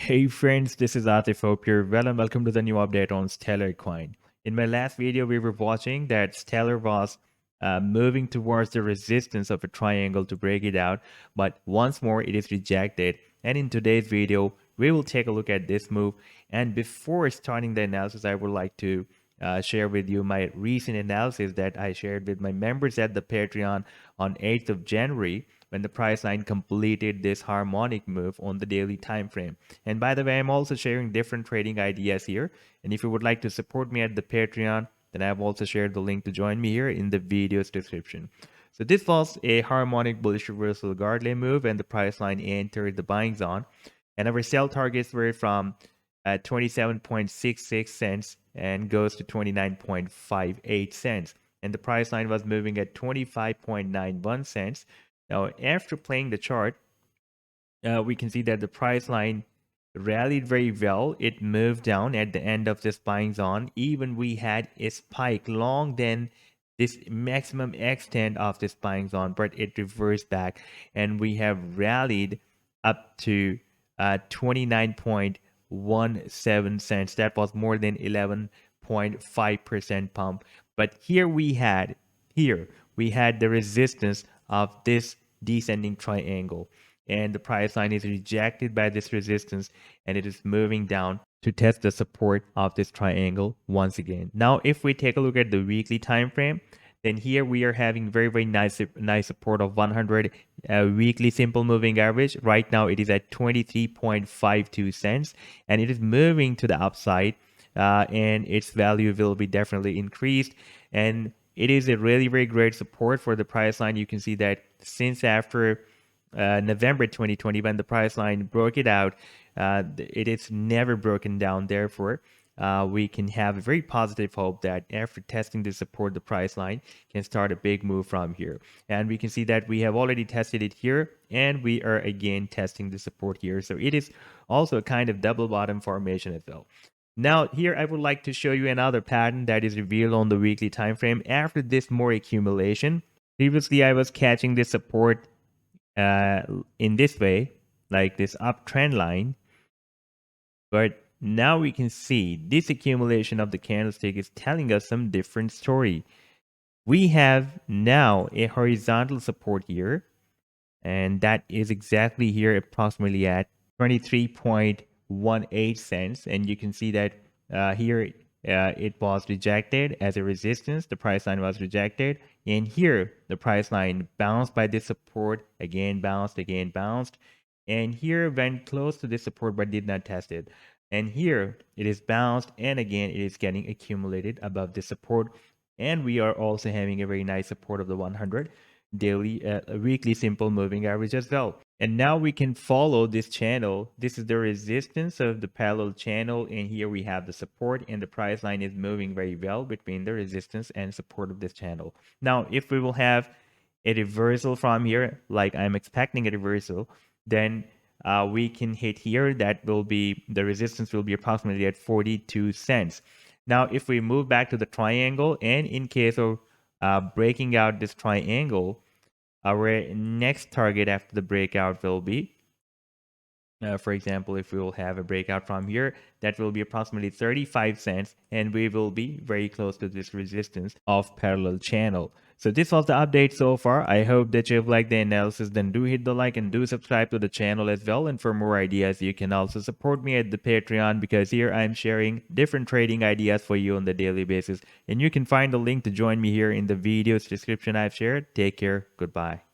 Hey friends, this is Atif. Hope you're well and welcome to the new update on Stellar Coin. In my last video, we were watching that Stellar was moving towards the resistance of a triangle to break it out, but once more it is rejected. And in today's video, we will take a look at this move. And before starting the analysis, I would like to share with you my recent analysis that I shared with my members at the Patreon on 8th of January when the price line completed this harmonic move on the daily time frame. And by the way, I'm also sharing different trading ideas here. And if you would like to support me at the Patreon, then I've also shared the link to join me here in the video's description. So this was a harmonic bullish reversal Garltey move, and the price line entered the buying zone. And our sell targets were from 27.66 cents and goes to 29.58 cents. And the price line was moving at 25.91 cents. Now, after playing the chart, we can see that the price line rallied very well. It moved down at the end of this buying zone. Even we had a spike long than this maximum extent of this buying zone, but it reversed back, and we have rallied up to 29.17 cents. That was more than 11.5% pump. But here we had the resistance of this descending triangle, and the price line is rejected by this resistance, and it is moving down to test the support of this triangle once again. Now, if we take a look at the weekly time frame, then here we are having very nice support of 100 weekly simple moving average. Right now it is at 23.52 cents, and it is moving to the upside, and its value will be definitely increased, and it is a really very great support for the price line. You can see that since after November 2020, when the price line broke it out, it is never broken down. Therefore, we can have a very positive hope that after testing the support, the price line can start a big move from here. And we can see that we have already tested it here, and we are again testing the support here. So it is also a kind of double bottom formation as well. Now, here I would like to show you another pattern that is revealed on the weekly time frame after this more accumulation. Previously, I was catching this support in this way, like this uptrend line, but now we can see this accumulation of the candlestick is telling us some different story. We have now a horizontal support here, and that is exactly here approximately at 23.18 cents, and you can see that here it was rejected as a resistance. The price line was rejected, and here the price line bounced by this support, again bounced, and here went close to this support but did not test it. And here it is bounced, and again it is getting accumulated above this support, and we are also having a very nice support of the 100 daily weekly simple moving average as well. And now we can follow this channel. This is the resistance of the parallel channel, and here we have the support, and the price line is moving very well between the resistance and support of this channel. Now, if we will have a reversal from here, like I'm expecting a reversal, then we can hit here. That will be, the resistance will be approximately at 42 cents. Now, if we move back to the triangle, and in case of breaking out this triangle, our next target after the breakout will be, for example, if we will have a breakout from here, that will be approximately 35 cents, and we will be very close to this resistance of parallel channel. So this was the update so far. I hope that you've liked the analysis. Then do hit the like and do subscribe to the channel as well. And for more ideas, you can also support me at the Patreon, because here I'm sharing different trading ideas for you on the daily basis. And you can find the link to join me here in the video's description I've shared. Take care. Goodbye.